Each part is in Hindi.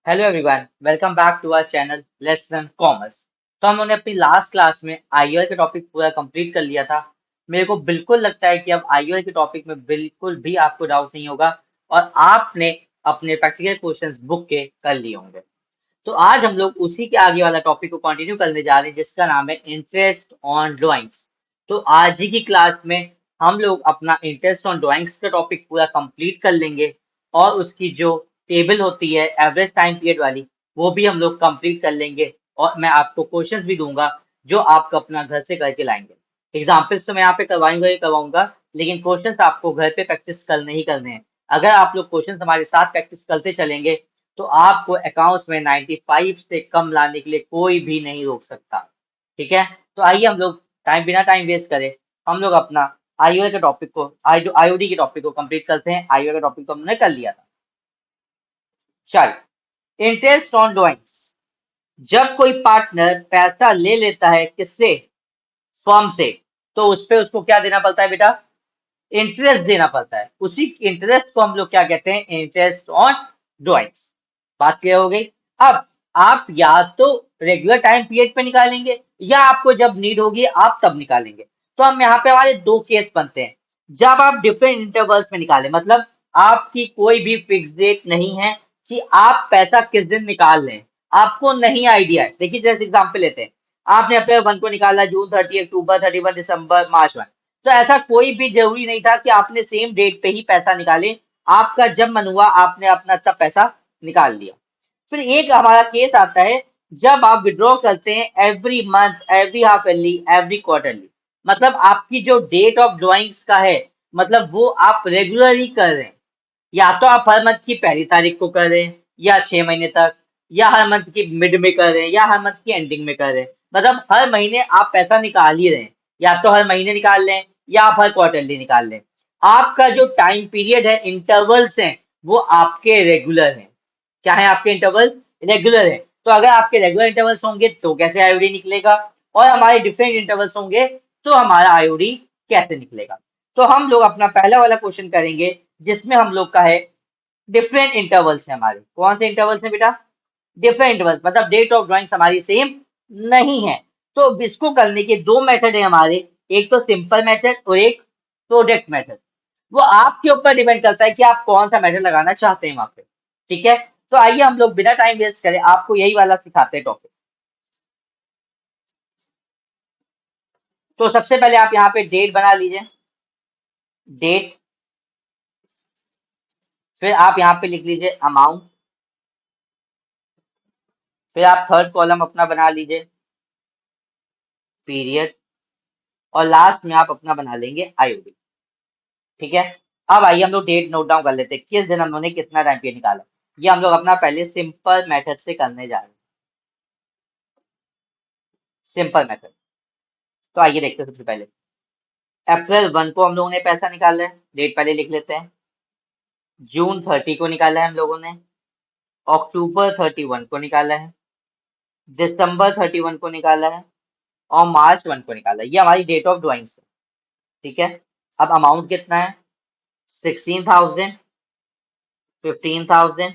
Hello everyone, welcome back to our channel lesson commerce. तो हम लोगों ने अपनी लास्ट क्लास में आईओएल के टॉपिक पूरा कंप्लीट कर लिया था। मेरे को बिल्कुल लगता है कि अब आईओएल के टॉपिक में बिल्कुल भी आपको डाउट नहीं होगा और आपने अपने प्रैक्टिकल क्वेश्चंस बुक के कर लिए होंगे। तो आज हम लोग उसी के आगे वाला टॉपिक को कंटिन्यू करने जा रहे हैं जिसका नाम है इंटरेस्ट ऑन ड्राइंग्स। तो आज ही की क्लास में हम लोग अपना इंटरेस्ट ऑन ड्राइंग्स का टॉपिक पूरा कंप्लीट कर लेंगे और उसकी जो टेबल होती है एवरेज टाइम पीरियड वाली वो भी हम लोग कंप्लीट कर लेंगे और मैं आपको क्वेश्चंस भी दूंगा जो आप अपना घर से करके लाएंगे। एग्जाम्पल्स तो मैं यहाँ पे करवाऊंगा ही करवाऊंगा, लेकिन क्वेश्चंस आपको घर पे प्रैक्टिस करने ही करने हैं। अगर आप लोग क्वेश्चंस हमारे साथ प्रैक्टिस करते चलेंगे तो आपको अकाउंट्स में 95 से कम लाने के लिए कोई भी नहीं रोक सकता। ठीक है, तो आइए हम लोग बिना टाइम वेस्ट करे हम लोग अपना आईओए के टॉपिक को आईओडी के टॉपिक को कंप्लीट करते हैं। आईओए का टॉपिक तो हमने कर लिया था। चल, इंटरेस्ट ऑन ड्राइंग्स। जब कोई पार्टनर पैसा ले लेता है किससे, फर्म से, तो उस पे उसको क्या देना पड़ता है बेटा, इंटरेस्ट देना पड़ता है। उसी इंटरेस्ट को हम लोग क्या कहते हैं, इंटरेस्ट ऑन ड्राइंग्स। बात क्लियर हो गई। अब आप या तो रेगुलर टाइम पीरियड पे निकालेंगे या आपको जब नीड होगी आप तब निकालेंगे। तो हम यहाँ पे हमारे दो केस बनते हैं। जब आप डिफरेंट इंटरवल्स में निकालें, मतलब आपकी कोई भी फिक्स डेट नहीं है कि आप पैसा किस दिन निकाल लें, आपको नहीं आइडिया है। देखिए जैसे एग्जाम्पल लेते हैं, आपने अप्रैल 1 को निकाला, जून 30, अक्टूबर 31, दिसंबर, मार्च 1। तो ऐसा कोई भी जरूरी नहीं था कि आपने सेम डेट पे ही पैसा निकाले। आपका जब मन हुआ आपने अपना तब पैसा निकाल लिया। फिर एक हमारा केस आता है जब आप विड्रॉ करते हैं every month, every half yearly, every quarterly. मतलब आपकी जो डेट ऑफ ड्रॉइंग्स का है, मतलब वो आप रेगुलरली कर रहे हैं। या तो आप हर मंथ की पहली तारीख को कर रहे हैं या 6 महीने तक, या हर मंथ की मिड में कर रहे हैं या हर मंथ की एंडिंग में कर रहे हैं। मतलब हर महीने आप पैसा निकाल ही रहे हैं। या तो हर महीने निकाल लें या आप हर क्वार्टरली निकाल लें। आपका जो टाइम पीरियड है, इंटरवल्स हैं, वो आपके रेगुलर हैं। क्या है आपके इंटरवल्स, रेगुलर है। तो अगर आपके रेगुलर इंटरवल्स होंगे तो कैसे आईओडी निकलेगा, और हमारे डिफरेंट इंटरवल्स होंगे तो हमारा आईओडी कैसे निकलेगा। तो हम लोग अपना पहला वाला क्वेश्चन करेंगे जिसमें हम लोग का है डिफरेंट इंटरवल्स है हमारे। कौन से इंटरवल्स है बेटा, डिफरेंट इंटरवल्स, मतलब डेट ऑफ ड्राइंग्स हमारी सेम नहीं है। तो इसको करने के दो मेथड है हमारे, एक तो सिंपल मेथड और एक प्रोडक्ट मेथड। वो आपके ऊपर डिपेंड करता है कि आप कौन सा मेथड लगाना चाहते हैं वहां पे। ठीक है, तो आइए हम लोग बिना टाइम वेस्ट करें आपको यही वाला सिखाते हैं टॉपिक। तो सबसे पहले आप यहाँ पे डेट बना लीजिए, डेट। फिर आप यहाँ पे लिख लीजिए अमाउंट। फिर आप थर्ड कॉलम अपना बना लीजिए पीरियड, और लास्ट में आप अपना बना लेंगे आईओडी। ठीक है, अब आइए हम लोग डेट नोट डाउन कर लेते हैं, किस दिन हम लोगों ने कितना टाइम पीरियड निकाला। ये हम लोग अपना पहले सिंपल मेथड से करने जा रहे हैं, सिंपल मेथड। तो आइए देखते हैं। सबसे पहले अप्रैल 1 को हम लोगों ने पैसा निकाला है, डेट पहले लिख लेते हैं। जून 30 को निकाला है हम लोगों ने, अक्टूबर 31 को निकाला है, दिसंबर 31 को निकाला है, और मार्च 1 को निकाला है। ये हमारी डेट ऑफ ड्रॉइंग्स है। ठीक है, अब अमाउंट कितना है, 16,000, 15,000,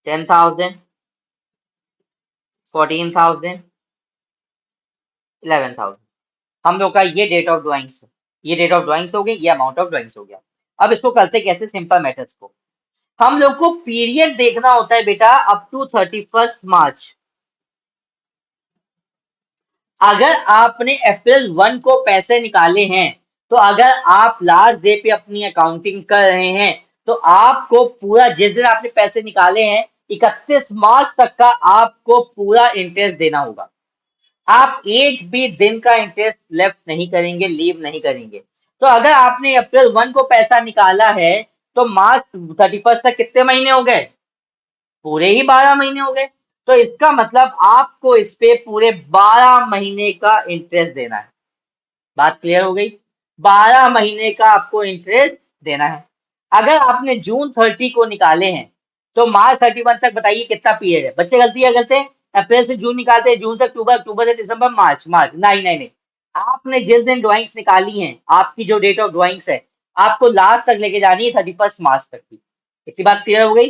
10,000, 14,000, 11,000। हम लोग का ये डेट ऑफ ड्रॉइंग्स है। ये डेट ऑफ ड्रॉइंग्स हो गई, ये अमाउंट ऑफ ड्रॉइंग्स हो गया। अब इसको करते कैसे, सिंपल मेथड्स को। हम लोग को पीरियड देखना होता है बेटा अप टू 31 मार्च। अगर आपने अप्रैल 1 को पैसे निकाले हैं, तो अगर आप लास्ट डे पे अपनी अकाउंटिंग कर रहे हैं तो आपको पूरा, जिस दिन आपने पैसे निकाले हैं 31 मार्च तक का आपको पूरा इंटरेस्ट देना होगा। आप एक भी दिन का इंटरेस्ट लेफ्ट नहीं करेंगे, लीव नहीं करेंगे। तो अगर आपने अप्रैल 1 को पैसा निकाला है तो मार्च 31 तक कितने महीने हो गए, पूरे ही 12 महीने हो गए। तो इसका मतलब आपको इस पे पूरे 12 महीने का इंटरेस्ट देना है। बात क्लियर हो गई, 12 महीने का आपको इंटरेस्ट देना है। अगर आपने जून 30 को निकाले हैं तो मार्च 31 तक बताइए कितना पीरियड है। बच्चे गलती क्या करते हैं, अप्रैल से जून निकालते हैं, जून से अक्टूबर, अक्टूबर से दिसंबर, मार्च, मार्च। नहीं नहीं नहीं, आपने जिस दिन ड्राइंग्स निकाली हैं, आपकी जो डेट ऑफ ड्राइंग्स है, आपको लास्ट तक लेके जानी है 31 मार्च तक की। इतनी बात क्लियर हो गई।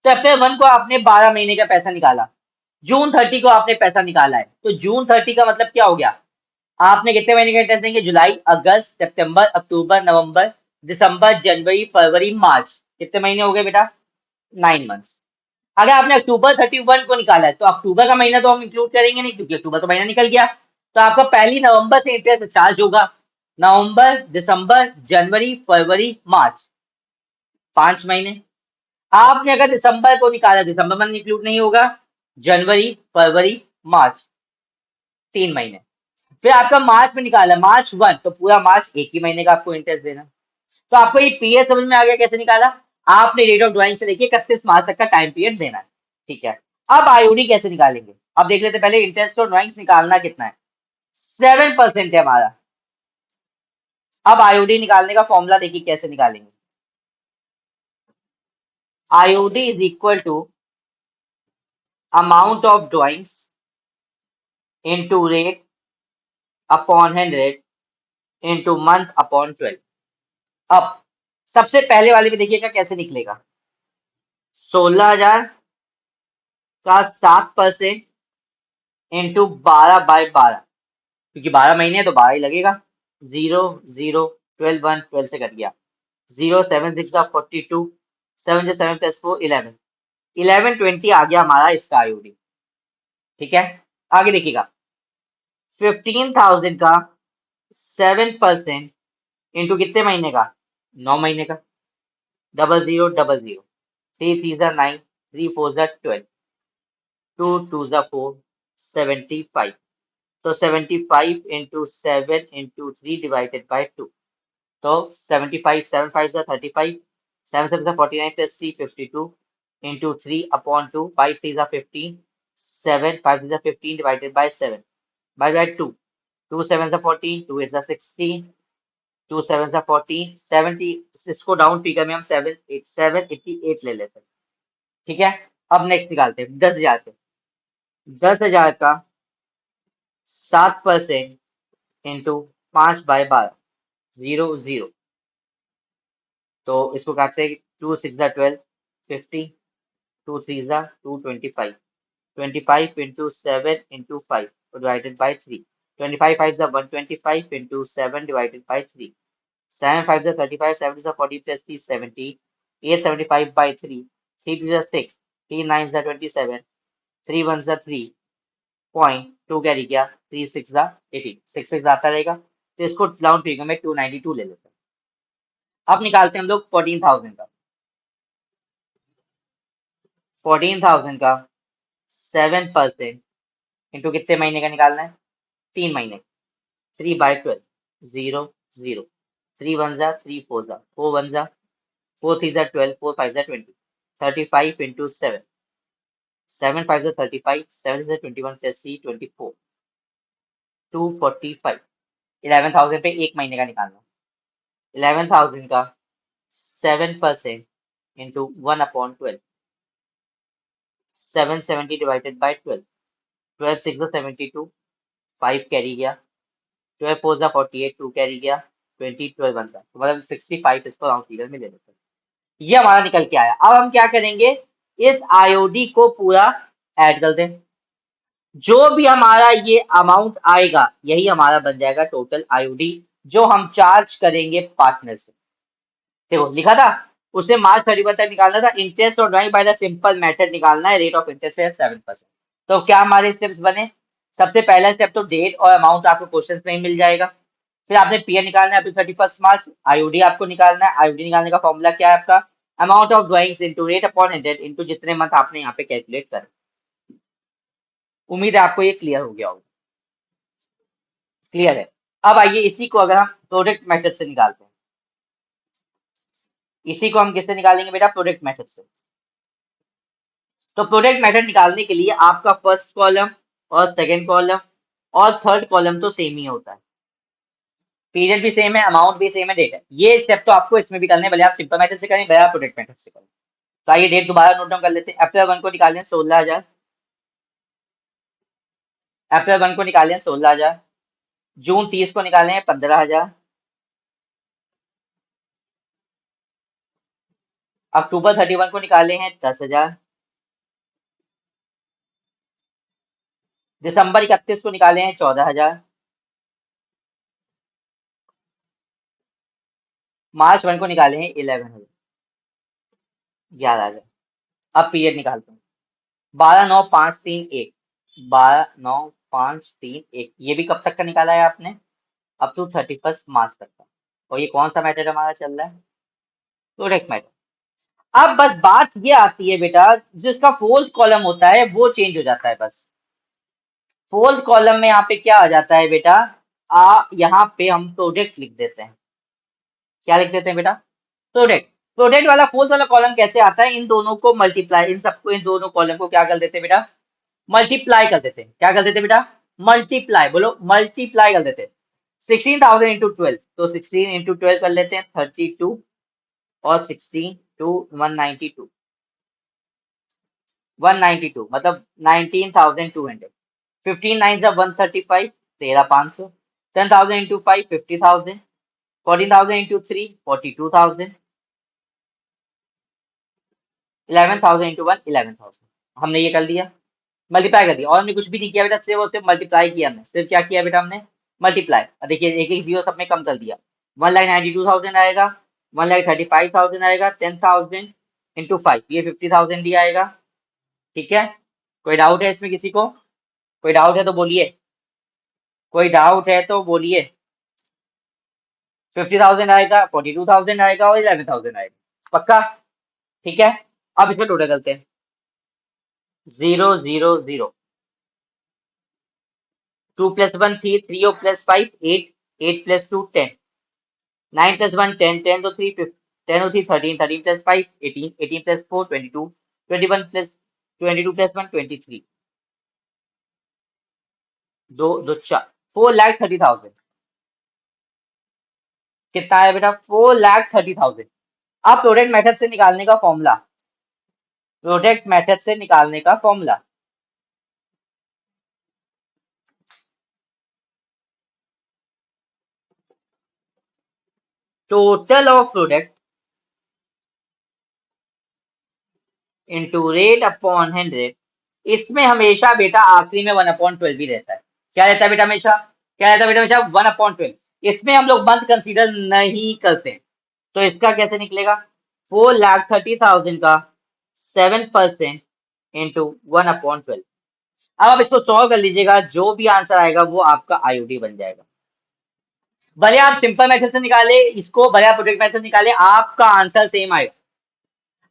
तो अप्रैल 1 को आपने 12 महीने का पैसा निकाला, जून 30 को आपने पैसा निकाला है, तो जून 30 का मतलब क्या हो गया, आपने कितने महीने का इंटरेस्ट देंगे, जुलाई, अगस्त, सितंबर, अक्टूबर, नवंबर, दिसंबर, जनवरी, फरवरी, मार्च, कितने महीने हो गए बेटा, 9 मंथ्स। अगर आपने अक्टूबर 31 को निकाला है तो अक्टूबर का महीना तो हम इंक्लूड करेंगे नहीं, क्योंकि अक्टूबर तो महीना निकल गया, तो आपका पहली नवंबर से इंटरेस्ट चार्ज होगा, नवंबर, दिसंबर, जनवरी, फरवरी, मार्च, 5 महीने। आपने अगर दिसंबर को निकाला, दिसंबर में इंक्लूड नहीं होगा, जनवरी, फरवरी, मार्च, 3 महीने। फिर आपका मार्च में निकाला, मार्च 1, तो पूरा मार्च एक ही महीने का आपको इंटरेस्ट देना। तो आपको ये पीरियड समझ में आ गया कैसे निकाला, आपने रेट ऑफ ड्राइंग से लेके 31 मार्च तक का टाइम पीरियड देना है, ठीक है। अब आईओडी कैसे निकालेंगे, अब देख लेते पहले इंटरेस्ट और ड्राइंग्स निकालना कितना है, 7% है हमारा। अब आईओडी निकालने का फॉर्मूला देखिए कैसे निकालेंगे, IOD is equal to amount of drawings into rate upon 100 into month upon 12। अब सबसे पहले वाले में देखिएगा कैसे निकलेगा, 16,000 का 7% इंटू 12/12, क्योंकि 12 महीने हैं तो 12 ही लगेगा, 0 0 12 1 12 से कट गया, 0 7 6 42, 7 से 7 + 4 11, 1120 आ गया हमारा इसका आईओडी, ठीक है। आगे देखिएगा, 15,000 का 7% इंटू कितने महीने का, 9 महीने का, 00 00, 3 3 9, 3 4 12, 2 2 4, 75, तो 75 इंटू 7 इंटू 3 डिवाइडेड बाई 2, तो 75, 7 5 35, 7 7 49 plus 3 52 into 3 upon 2, 5 3 15, 7 5 3 15 divided by 7 by 2, 2 7 14, 2 8 16, 2 7 14, 70, इसको डाउन फिगर में हम 7 ले लेते हैं, ठीक है। अब नेक्स्ट निकालते हैं 10,000 पे, 10,000 का 7% इंटू 5/12, 0 0, तो इसको काटते हैं, 2 6 12, 50, 2 3 2 25, 25 into 7 into 5 divided by 3, 25 5 125 into 7 divided by 3, 7 5 35, 7 2 40 plus 3 70, 8 75 by 3, 3 2 6, 3 9 27, 3 1 3.2 carry किया, 3 6 18, 6 6 आता रहेगा, तो इसको राउंड फिगर में 292 ले लेते हैं। अब निकालते हैं हम लोग 14,000 का, 14,000 का 7% इंटू कितने महीने का निकालना है, 3 महीने, 3/12, 0 0, 3 1 3 4 4 1 4 3 12, 4 5 20, 35 इंटू 7, 7 5 35, 7 6 21 plus 3 24, 245, 11,000 पे एक महीने का निकालना, 11,000 का 7% इंटू 1/12, 770 डिवाइडेड बाई 12, 12 6 72, 5 कैरी गया, 12 4 48, 2 कैरी गया, 20 12 1 तो मतलब 65 इसको राउंड फिगर में ले लेते हैं। ये हमारा निकल के आया। अब हम क्या करेंगे, इस आईओडी को पूरा ऐड कर दें, जो भी हमारा ये अमाउंट आएगा यही हमारा बन जाएगा टोटल आईओडी, जो हम चार्ज करेंगे पार्टनर से। देखो लिखा था उसने March 31 तक निकालना था, इंटरेस्ट और drawing by the simple method निकालना है, रेट ऑफ इंटरेस्ट है 7%। तो क्या हमारे स्टेप्स बने, सबसे पहला स्टेप तो डेट और अमाउंट आपको क्वेश्चन में ही मिल जाएगा, फिर आपने पीए निकालना है अभी 31 मार्च, आईओडी आपको निकालना है, आईओडी निकालने का फॉर्मूला क्या है आपका, amount of drawings into rate upon 100 into जितने मंथ आपने यहाँ पे कैलकुलेट कर। उम्मीद है आपको ये क्लियर हो गया होगा, क्लियर है। अब आइए इसी को अगर हम प्रोडक्ट मेथड से निकालते हैं, इसी को हम किससे निकालेंगे बेटा, प्रोडक्ट मेथड से। तो प्रोडक्ट मेथड निकालने के लिए आपका फर्स्ट कॉलम और सेकंड कॉलम और थर्ड कॉलम तो सेम ही होता है, पीरियड भी सेम है, अमाउंट भी सेम है, डेट है, ये स्टेप तो आपको इसमें भी करने, भले आप सिंपल मेथड से करें भले आप प्रोडक्ट मेथड से करें। तो आइए डेट दोबारा नोट डाउन कर लेते हैं, अप्रैल 1 को निकालें 16,000, अप्रैल 1 को निकालें 16,000, जून 30 को निकालें 15,000, अक्टूबर 31 को निकाले हैं 10,000, दिसंबर 31 को निकाले हैं 14,000, मार्च 1 को निकाले हैं 11,000, 11,000। अब पीरियड निकालते हैं, 12/9/5/3/1, 12/9/5/3/1, ये भी कब तक का निकाला है आपने? अप टू 31 मार्च तक का। और ये कौन सा मैटर हमारा चल रहा है? Product matter. अब बस बात ये आती है बेटा, जिसका फोर्थ कॉलम होता है वो चेंज हो जाता है बस। फोर्थ कॉलम में यहाँ पे क्या आ जाता है बेटा, यहाँ पे हम प्रोडक्ट लिख देते हैं। क्या लिख देते हैं बेटा? प्रोडक्ट। प्रोडक्ट वाला फोर्थ वाला कॉलम कैसे आता है, इन दोनों को मल्टीप्लाई, इन सबको, इन दोनों कॉलम को क्या कर देते हैं बेटा? मल्टीप्लाई कर देते हैं। क्या कर देते हैं बेटा? मल्टीप्लाई, बोलो मल्टीप्लाई कर देते हैं। 16,000 इंटू 12, तो 16 इंटू 12 कर लेते हैं 32, और 16 टू 192, 192 मतलब 19,200। 15 9 जा 135, 13,500। 10,000 इंटू 5 50,000। 14,000 इंटू 3 42,000। 11,000 इंटू 1 11,000। हमने ये कर दिया, मल्टीप्लाई कर दिया, और हमने कुछ भी नहीं किया बेटा, सिर्फ और सिर्फ मल्टीप्लाई किया हमने। सिर्फ क्या किया बेटा हमने? मल्टीप्लाई। देखिए एक एक जीरो सब में कम कर दिया। 1,92,000 आएगा, 1,35,000 आएगा, 10,000 इंटू 5 ये 50,000 भी आएगा। ठीक है, कोई डाउट है इसमें किसी को? कोई डाउट है तो बोलिए, कोई डाउट है तो बोलिए। 50,000 आएगा, 42,000 आएगा, और 11,000 आएगा, पक्का? ठीक है, अब इसमें टोटल करते हैं। 0 0 0, 2 + 1 3, 3 + 5 8, 8 + 2 10, 9 + 1 10, 10 तो 3 15, 10 और 3 13, 13 + 5 18, 18 + 4 22, 21 + 22 + 1 23, 2 2 4, 4,30,000। कितना आया बेटा? 4,30,000। अब प्रोडक्ट मेथड से निकालने का फॉर्मूला, प्रोडक्ट मेथड से निकालने का formula, total of product into rate upon 100। इसमें हमेशा बेटा आखिरी में 1/12 ही रहता है। क्या रहता है बेटा हमेशा? क्या रहता है बेटा हमेशा? 1/12। इसमें हम लोग मंथ कंसीडर नहीं करते, तो इसका कैसे निकलेगा? 4,30,000 का 7% इंटू 1/12। अब आप इसको सॉल्व कर लीजिएगा, जो भी आंसर आएगा वो आपका आईओडी बन जाएगा। भले आप सिंपल मेथड से निकाले इसको, भले आप प्रोडक्ट मेथड से निकाले, आपका आंसर सेम आएगा।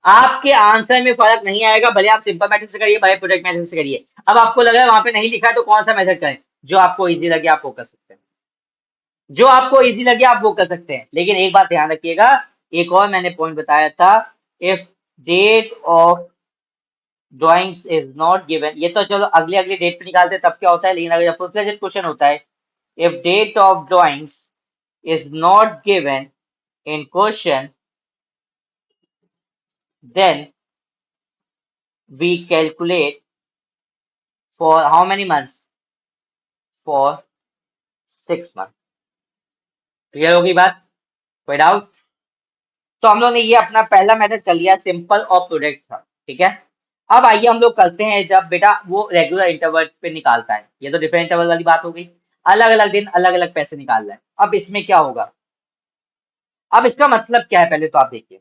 आपके आंसर में फर्क नहीं आएगा, भले आप सिंपल मेथड से करिए, भले प्रोडक्ट मेथड से करिए। अब आपको लग रहा है वहां पे नहीं लिखा है, तो कौन सा मेथड करें? जो आपको इजी लगे आप वो कर सकते हैं, जो आपको इजी लगे आप वो कर सकते हैं। लेकिन एक बात ध्यान रखिएगा, एक और मैंने पॉइंट बताया था, if date of drawings is not given, ये तो चलो अगले अगले डेट पे निकालते हैं तब क्या होता है, लेकिन अगर फुल फ्लेजेड क्वेश्चन होता है, if date of drawings is not given in question, then we calculate for how many months? For 6 months। Clear होगी बात? कोई डाउट? तो हम लोग ने ये अपना पहला मेथड कर लिया, सिंपल और प्रोडक्ट था। ठीक है, अब आइए हम लोग करते हैं जब बेटा वो रेगुलर इंटरवल पे निकालता है। ये तो डिफरेंट इंटरवल वाली बात हो गई, अलग अलग दिन अलग अलग पैसे निकाल रहा है। अब इसमें क्या होगा? अब इसका मतलब क्या है पहले तो आप देखिए,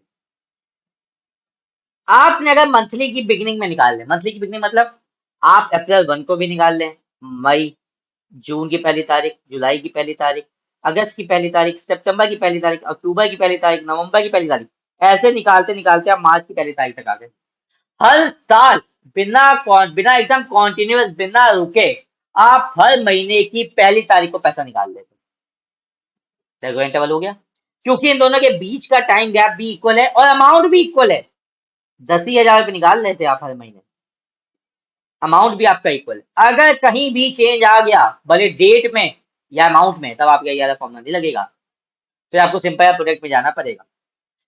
आपने अगर मंथली की बिगनिंग में निकाल लें, मंथली की बिगनिंग मतलब आप अप्रैल 1 को भी निकाल लें, मई, जून की पहली तारीख, जुलाई की पहली तारीख, अगस्त की पहली तारीख, सितंबर की पहली तारीख, अक्टूबर की पहली तारीख, नवंबर की पहली तारीख, ऐसे निकालते निकालते आप मार्च की पहली तारीख तक आ गए। हर साल बिना एकदम कॉन्टिन्यूस, बिना रुके आप हर महीने की पहली तारीख को पैसा निकाल लेते, रेगुलर इंटरवल हो गया। क्योंकि इन दोनों के बीच का टाइम गैप भी इक्वल है और अमाउंट भी इक्वल है। 10,000 रुपये निकाल लेते आप हर महीने, अमाउंट भी आपका इक्वल है। अगर कहीं भी चेंज आ गया, भले डेट में या अमाउंट में, तब आपका ये वाला फॉर्मूला नहीं लगेगा, फिर आपको सिंपल प्रोडक्ट में जाना पड़ेगा।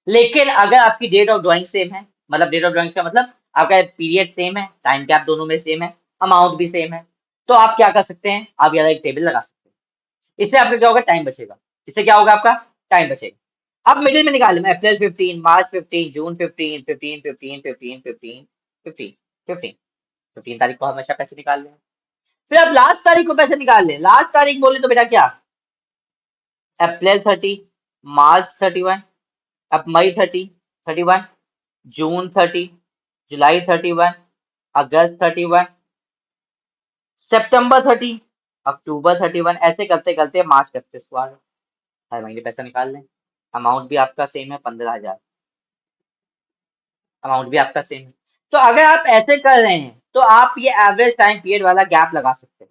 लेकिन अगर आपकी डेट ऑफ ड्राइंग सेम है, मतलब डेट ऑफ ड्राइंग का मतलब आपका पीरियड सेम है, टाइम गैप दोनों में सेम है, अमाउंट भी सेम है, तो आप क्या कर सकते हैं? आप यहाँ एक टेबल लगा सकते हैं। इससे आपका क्या होगा? टाइम बचेगा। इससे क्या होगा? आपका टाइम बचेगा। अब मिडिल में निकाल मैं अप्रैल 15, मार्च 15, जून 15, 15, 15, 15, 15, 15, 15, 15 तारीख को हमेशा पैसे निकाल लें। फिर अब लास्ट तारीख को पैसे निकाल लें। लास्ट तारीख बोले तो बेटा क्या, अप्रैल 30, मार्च 31, अब मई 30, 31, जून 30, जुलाई 31, अगस्त 31, सितंबर 30, अक्टूबर 31, ऐसे करते करते मार्च 31 को आ गए। हर महीने पैसा निकाल लें। अमाउंट भी आपका सेम है 15,000। अमाउंट भी आपका सेम है। तो अगर आप ऐसे कर रहे हैं तो आप ये एवरेज टाइम पीरियड वाला गैप लगा सकते हैं।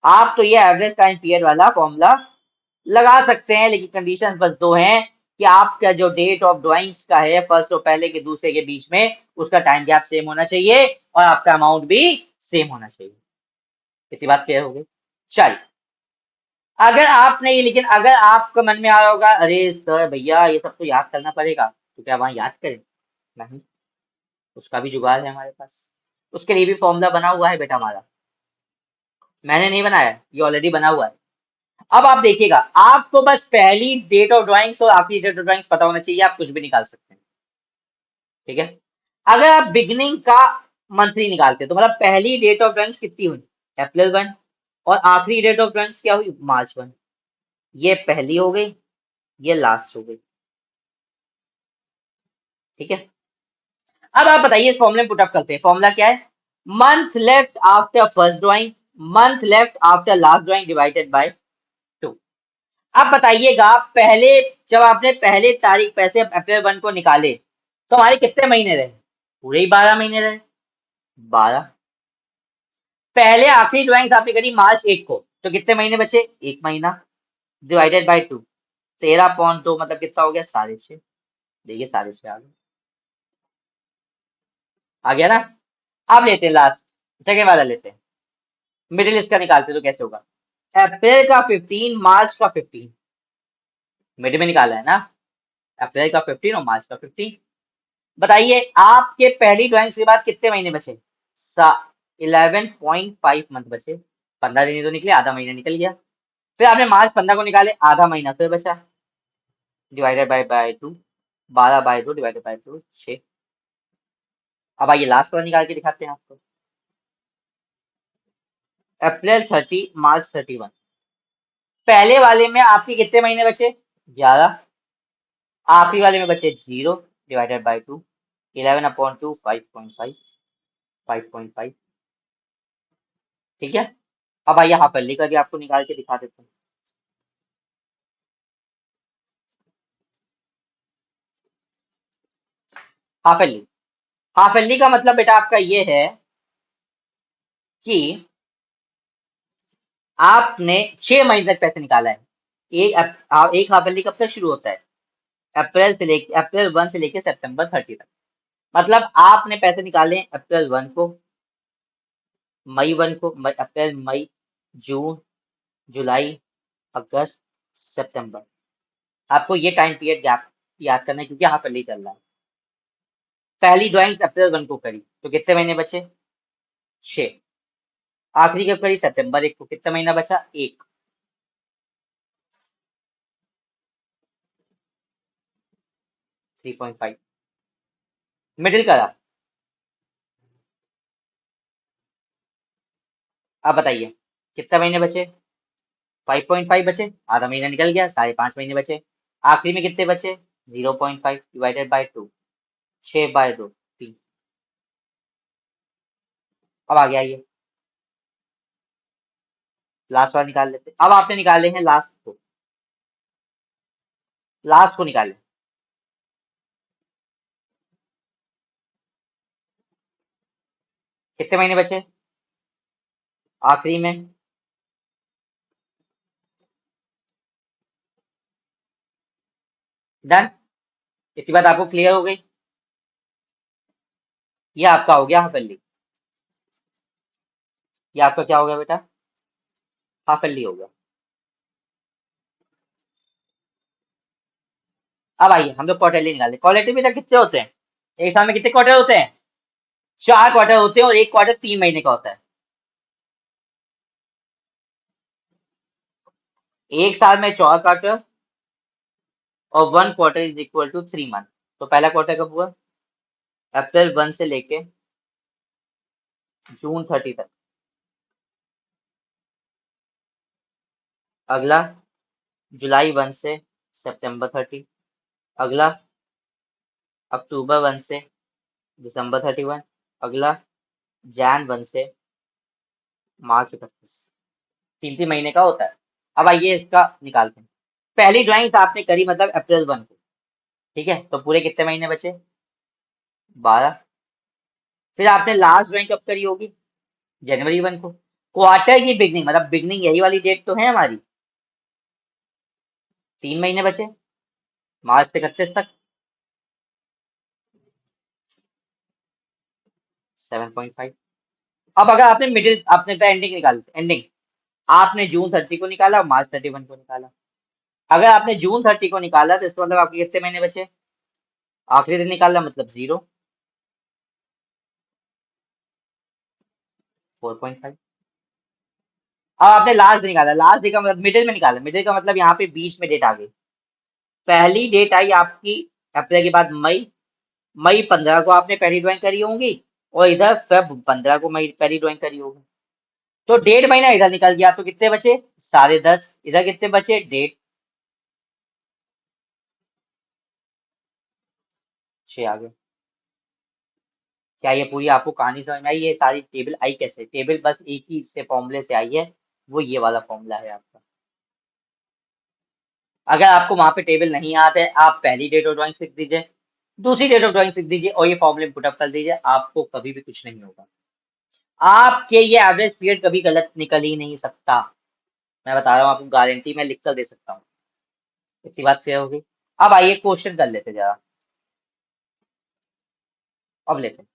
आप तो ये एवरेज टाइम पीरियड वाला फॉर्मूला लगा सकते हैं, लेकिन कंडीशंस बस दो हैं कि आपका जो डेट ऑफ ड्राइंग्स का है फर्स्ट और पहले के दूसरे के बीच में उसका टाइम गैप सेम होना चाहिए और आपका अमाउंट भी सेम होना चाहिए। इतनी बात क्लियर हो गई। चलिए, अगर आपने ये, लेकिन अगर आपका मन में आया होगा अरे सर भैया ये सब तो याद करना पड़ेगा, तो क्या वहां याद करें? नहीं, उसका भी जुगाड़ है हमारे पास। उसके लिए भी फॉर्मूला बना हुआ है बेटा हमारा। मैंने नहीं बनाया, ये ऑलरेडी बना हुआ है। अब आप देखिएगा, आपको बस पहली डेट ऑफ ड्राइंग्स और आखिरी डेट ऑफ ड्राइंग्स पता होना चाहिए, आप कुछ भी निकाल सकते हैं। ठीक है, अगर आप बिगिनिंग का मंथली निकालते हैं तो मतलब पहली डेट ऑफ ड्राइंग्स कितनी हुई, अप्रैल 1, और आखिरी डेट ऑफ ड्राइंग्स क्या हुई, मार्च 1। ये पहली हो गई, ये लास्ट हो गई। ठीक है, अब आप बताइए इस फॉर्मूले में पुटअप करते हैं। फॉर्मूला क्या है, month left after first drawing, month left after last drawing divided by 2। अब बताइएगा, पहले जब आपने पहले तारीख पैसे अप्रैल 1 को निकाले तो हमारे कितने महीने रहे, पूरे ही 12 महीने रहे। 12। पहले आखिरी ड्राइंग्स आपने करी मार्च 1 को, तो कितने महीने बचे, एक महीना, डिवाइडेड बाय 2, 13.2 मतलब कितना हो गया, 6.5। देखिए 6.5 आ गया ना। अब लेते हैं लास्ट, सेकेंड वाला लेते हैं, मिडिल इसका निकालते तो कैसे होगा, अप्रैल का 15, मार्च का 15, मिडिल में निकाला है ना, अप्रैल का 15 और मार्च का 15। बताइए आपके पहली ड्राइंग्स के बाद कितने महीने बचे, 11.5 मंथ बचे। 15 दिन ही तो निकले, आधा महीना निकल गया। फिर आपने मार्च 15 को निकाले, आधा महीना फिर बचा, डिवाइडेड बाय 2, 12/2 डिवाइडेड बाय 2, 6। अब आइए लास्ट वाला निकाल के दिखाते हैं आपको, अप्रैल 30, मार्च 31। पहले वाले में आपके कितने महीने बचे, 11, आखिरी वाले में बचे 0, डिवाइडेड बाय 2, 11/2, 5.5, 5.5। ठीक है, अब आइए हाफ अर्ली करके आपको निकाल के दिखा देते हैं। हाफ अर्ली, हाफ अर्ली का मतलब बेटा आपका ये है कि आपने 6 महीने तक पैसे निकाला है। एक हाफ अर्ली कब से शुरू होता है, अप्रैल 1 से लेके सितंबर 30 तक। मतलब आपने पैसे निकाले अप्रैल 1 को, मई 1 को, अप्रैल, मई, जून, जुलाई, अगस्त, सितंबर। आपको ये टाइम पीरियड गैप याद करना है क्योंकि यहाँ पर नहीं चल रहा है। पहली ड्राइंग्स अप्रैल 1 को करी तो कितने महीने बचे, 6। आखिरी कब करी, सितंबर 1 को, कितना महीना बचा, 1। 3.5। मिडिल करा, अब बताइए कितना महीने बचे, 5.5 बचे, आधा महीना निकल गया, 5.5 महीने बचे। आखिरी में कितने बचे, 0.5 डिवाइडेड बाय 2, 6/2, 3। अब आ गया ये, लास्ट वाला निकाल लेते। अब आपने निकाले हैं लास्ट को, लास्ट को निकाले, कितने महीने बचे आखिरी में, डन। इतनी बात आपको क्लियर हो गई। ये आपका हो गया हाफ अर्ली, ये आपका क्या हो गया बेटा, हाफ अर्ली हो गया। अब आइए हम लोग क्वार्टरली निकालें। क्वार्टरली बेटा कितने होते हैं, एक साल में कितने क्वार्टर होते हैं, 4 क्वार्टर होते हैं और एक क्वार्टर 3 महीने का होता है। एक साल में 4 क्वार्टर और 1 quarter is equal to 3 month. तो पहला क्वार्टर कब हुआ? अप्रैल 1 से लेके जून 30 तक। अगला जुलाई 1 से September 30। अगला अक्टूबर 1 से December 31। अगला Jan 1 से March 31। 3 3 महीने का होता है। अब आइए इसका निकालते हैं। पहली ड्राइंग आपने करी मतलब April 1 को, ठीक है, तो पूरे कितने महीने बचे? 12। फिर आपने लास्ट ड्राइंग कब करी होगी? January 1 को। क्वार्टर की बिगनिंग मतलब बिगनिंग यही वाली डेट तो है हमारी। 3 महीने बचे March 31 तक। 7.5। अब अगर आपने मिडिल आपने तो एंडिंग निकाल एंडिंग, आपने June 30 को निकाला और March 31 को निकाला। अगर आपने June 30 को निकाला तो इसका मतलब आपके कितने महीने बचे? आखिरी दिन निकालना मतलब 0। 4.5। अब आपने लास्ट निकाला, लास्ट डे का मतलब मिडिल में निकाला, मिडिल का मतलब यहाँ पे बीच में डेट आ गई। पहली डेट आई आपकी अप्रैल के बाद मई। मई 15 को आपने पहली ड्राइंग करी होंगी और इधर Feb 15 को मई पहली ड्राइंग करी होगी। तो 1.5 महीना इधर निकल गया, तो कितने बचे? 10.5। इधर कितने बचे? 1.5। 6 आ गए। क्या ये पूरी आपको कहानी समझ में आई? ये सारी टेबल आई कैसे? टेबल बस एक ही से फॉर्मूले से आई है, वो ये वाला फॉर्मूला है आपका। अगर आपको वहां पे टेबल नहीं याद है, आप पहली डेट ऑफ ड्राइंग सीख दीजिए, दूसरी डेट ऑफ ड्राइंग सीख दीजिए और ये फॉर्मूले पुटअप कर दीजिए, आपको कभी भी कुछ नहीं होगा। आपके ये एवरेज पीरियड कभी गलत निकल ही नहीं सकता। मैं बता रहा हूँ आपको, गारंटी मैं लिख कर दे सकता हूँ। इतनी बात क्लियर होगी। अब आइए क्वेश्चन कर लेते जरा। अब लेते हैं।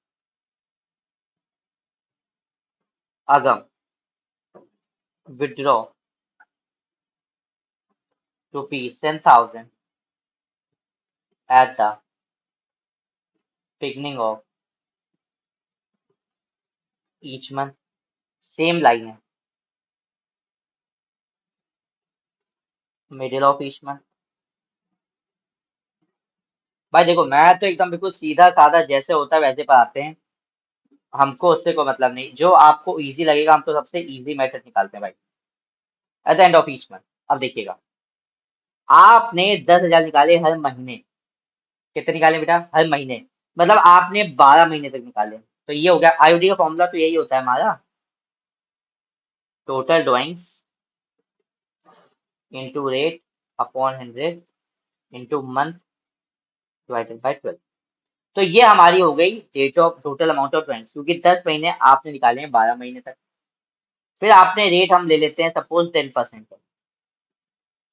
अगम withdraw ₹10,000 at the beginning of each month। Same line है, मिडिल ऑफ ईच मंथ। भाई देखो, मैं तो एकदम बिल्कुल सीधा साधा जैसे होता है वैसे पढ़ाते हैं, हमको उससे कोई मतलब नहीं। जो आपको इजी लगेगा, हम तो सबसे इजी मेथड निकालते हैं भाई। Eight the end of each month, अब देखिएगा, आपने 10,000 निकाले हर महीने। कितने निकाले बेटा? हर महीने। मतलब आपने 12 महीने तक निकाले, तो ये हो गया आईओडी का फॉर्मूला, तो यही होता है हमारा, total drawings into rate upon 100 into month divided by 12। तो ये हमारी हो गई date of total amount of drawings, क्योंकि 10 महीने आपने निकाले हैं 12 महीने तक। फिर आपने रेट हम ले लेते हैं सपोज 10%,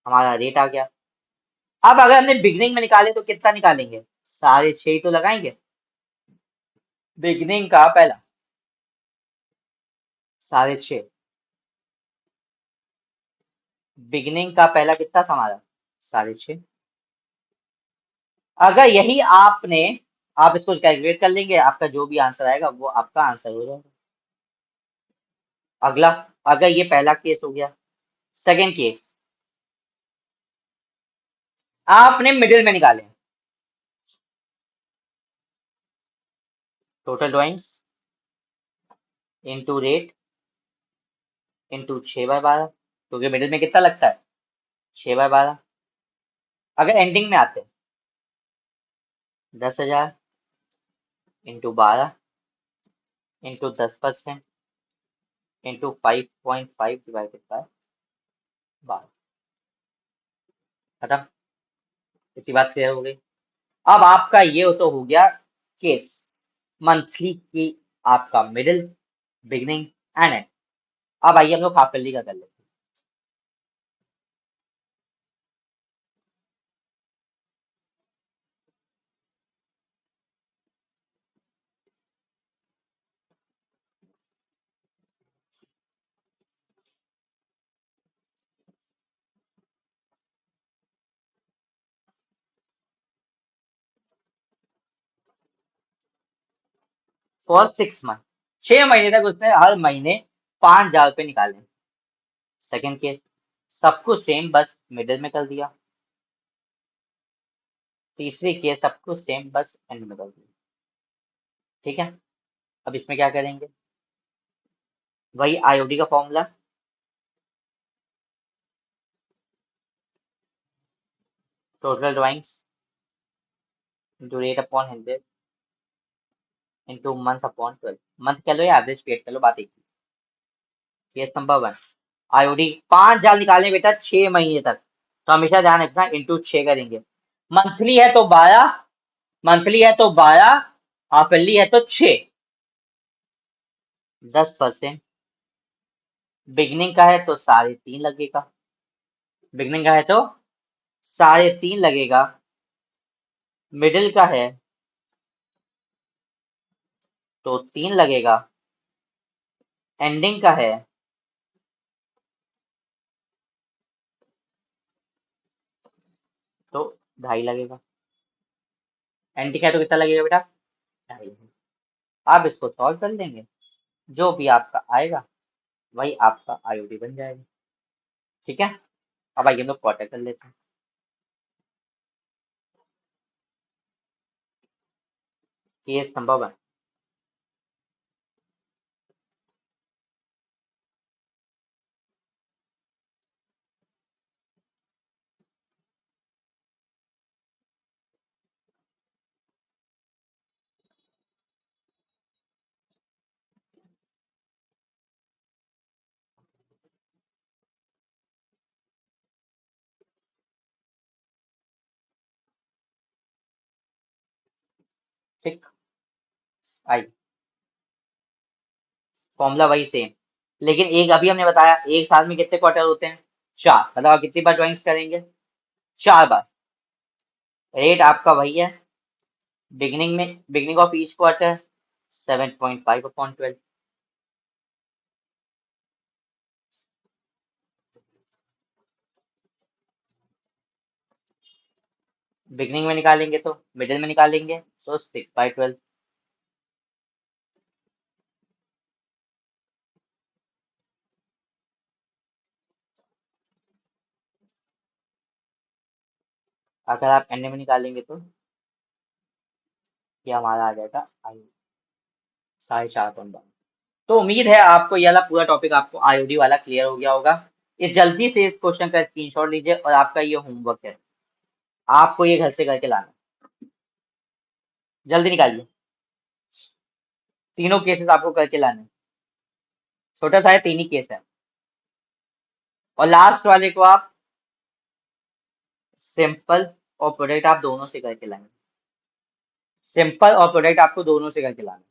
हमारा रेट आ गया। अब अगर हमने बिगनिंग में निकाले तो कितना निकालेंगे? 6.5 ही तो लगाएंगे। बिगनिंग का पहला 6.5, बिगनिंग का पहला कितना था हमारा? 6.5। अगर यही आपने, आप इसको कैलकुलेट कर लेंगे, आपका जो भी आंसर आएगा वो आपका आंसर हो जाएगा। अगला, अगर ये पहला केस हो गया, सेकेंड केस, आपने मिडिल में निकाले total drawings into rate into 6/12, क्योंकि मिडिल में कितना लगता है? 6/12। अगर एंडिंग में आते हैं, 10,000 into 12 into 10% into 5.5 divided by 12। खत्म। इतनी बात क्लियर हो गई। अब आपका ये तो हो गया केस मंथली की, आपका मिडिल, बिगनिंग एंड एंड। अब आइए हम लोग हाफ ईयरली का कर लेते हैं। फॉर 6 मंथ, 6 महीने तक उसने हर महीने 5,000 रुपये निकाले। सेकेंड केस, सब कुछ सेम, बस मिडिल में कर दिया। तीसरी केस आपको सेम बस एंड में कर दी। ठीक है, अब इसमें क्या करेंगे, वही आईओडी का formula, total drawings into rate upon 100 into month upon 12, month कह लो या एवरेज पीरियड कह लो, बात एक ही। केस नंबर 1, आईओडी 5,000 निकालें बेटा 6 महीने तक, तो हमेशा ध्यान रखना इंटू 6 करेंगे। मंथली है तो 12, मंथली है तो 12, हाफली है तो 6, 10%। बिगनिंग का है तो 3.5 लगेगा, बिगनिंग का है तो 3.5 लगेगा, मिडिल का है तो 3 लगेगा, एंडिंग का है तो 2.5 लगेगा। एंडिंग का है तो कितना लगेगा बेटा, 2.5। आप इसको सॉल्व कर लेंगे, जो भी आपका आएगा वही आपका आईओडी बन जाएगा। ठीक है, अब आइए हम लोग क्वार्टर कर लेते हैं। केस नंबर 1, ठीक, आई फॉर्मूला वही सेम, लेकिन एक अभी हमने बताया एक साल में कितने क्वार्टर होते हैं, 4, मतलब आप कितनी बार ड्राइंग्स करेंगे, 4 बार। रेट आपका वही है, beginning of each quarter 7.5/12, beginning में निकालेंगे तो मिडिल में निकालेंगे तो 6/12। अगर आप एंड में निकालेंगे तो ये हमारा आ जाएगा आई 4.5। तो उम्मीद है आपको ये वाला पूरा टॉपिक आपको आईओडी वाला क्लियर हो गया होगा। ये जल्दी से इस क्वेश्चन का स्क्रीनशॉट लीजिए और आपका ये होमवर्क है, आपको ये घर से करके लाना, जल्दी निकालिए, तीनों केसेस आपको करके लाने हैं। छोटा सा है, 3 ही केस है, और लास्ट वाले को आप सिंपल और प्रोडक्ट आप दोनों से करके लाएंगे, सिंपल और प्रोडक्ट आपको दोनों से करके लाना,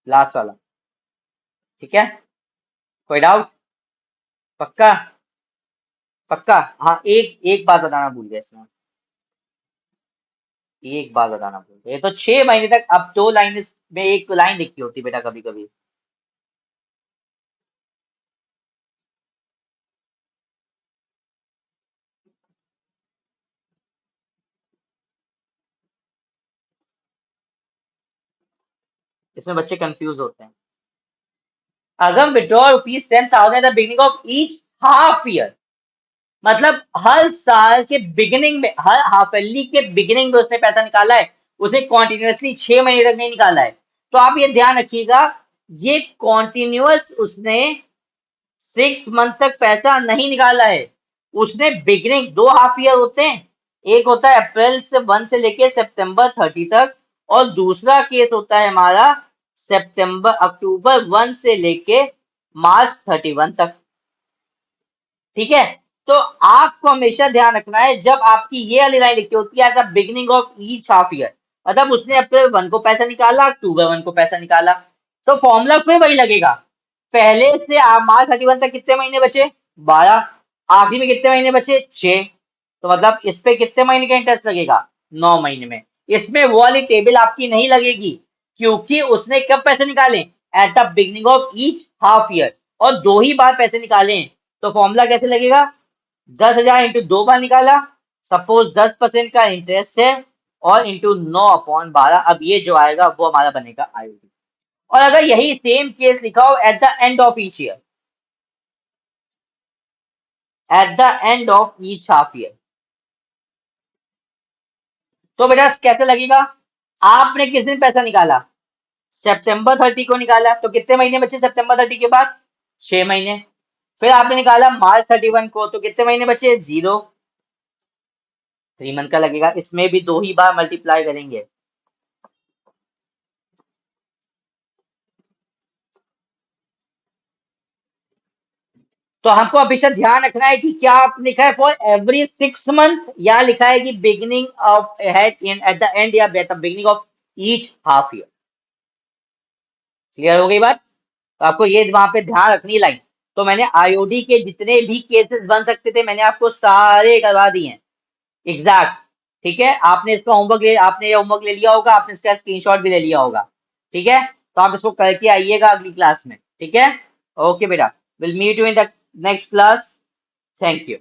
लास्ट वाला। ठीक है, कोई डाउट, पक्का, पक्का। हाँ, एक एक बात बताना भूल गया इसमें, एक बात बताना भूल गया, ये तो 6 महीने तक, अब 2 लाइन में एक लाइन लिखी होती बेटा कभी कभी, इसमें बच्चे कंफ्यूज होते हैं। अगर withdraw ₹10,000 eight the beginning of each half year, मतलब हर साल के बिगिनिंग में, हर हाफ ईयरली के बिगिनिंग में उसने पैसा निकाला है, उसने कॉन्टिन्यूसली 6 महीने तक नहीं निकाला है। तो आप ये ध्यान रखिएगा, ये कॉन्टिन्यूअस उसने 6 मंथ तक पैसा नहीं निकाला है, उसने बिगिनिंग, 2 हाफ ईयर होते हैं, एक होता है अप्रैल से 1 से लेके सितंबर 30 तक, और दूसरा केस होता है हमारा अक्टूबर 1 से लेके मार्च 31 तक। ठीक है, तो आपको हमेशा ध्यान रखना है, जब आपकी ये वाली लाइन लिखी होती है eight the beginning of each half year, मतलब उसने अप्रैल 1 को पैसा निकाला, अक्टूबर 1 को पैसा निकाला, तो फॉर्मूला फिर वही लगेगा, पहले से आप मार्च 31 तक कितने महीने बचे, 12, आखिरी में कितने महीने बचे, 6, तो मतलब इस पे कितने महीने का इंटरेस्ट लगेगा, 9 महीने में। इसमें वो वाली टेबल आपकी नहीं लगेगी, क्योंकि उसने कब पैसे निकाले, eight the beginning of each half year, और 2 ही बार पैसे निकाले हैं, तो फॉर्मूला कैसे लगेगा, 10,000 इंटू 2 बार निकाला, सपोज 10% का इंटरेस्ट है, और इंटू 9/12, अब ये जो आएगा वो हमारा बनेगा आईओडी। और अगर यही सेम केस लिखा हो eight the end of each year, eight the end of each half year, तो बेटा कैसे लगेगा? आपने किस दिन पैसा निकाला? सितंबर 30 को निकाला, तो कितने महीने बचे सितंबर 30 के बाद? 6 महीने। फिर आपने निकाला मार्च 31 को, तो कितने महीने बचे? 0। 3 मंथ का लगेगा। इसमें भी 2 ही बार मल्टीप्लाई करेंगे। तो हमको हमेशा ध्यान रखना है कि क्या आप लिखा है फॉर एवरी 6 मंथ, या लिखा है कि beginning of at the end, या at the beginning of each half year. Clear हो गई बात? तो आपको ये वहां पे ध्यान रखनी लाइन। तो मैंने आईओडी के जितने भी केसेस बन सकते थे मैंने आपको सारे करवा दिए हैं एग्जैक्ट। ठीक है, आपने ये होमवर्क ले लिया होगा, आपने इसका स्क्रीनशॉट भी ले लिया होगा। ठीक है, तो आप इसको करके आइएगा अगली क्लास में। ठीक है, ओके बेटा, will meet you in the next class. Thank you.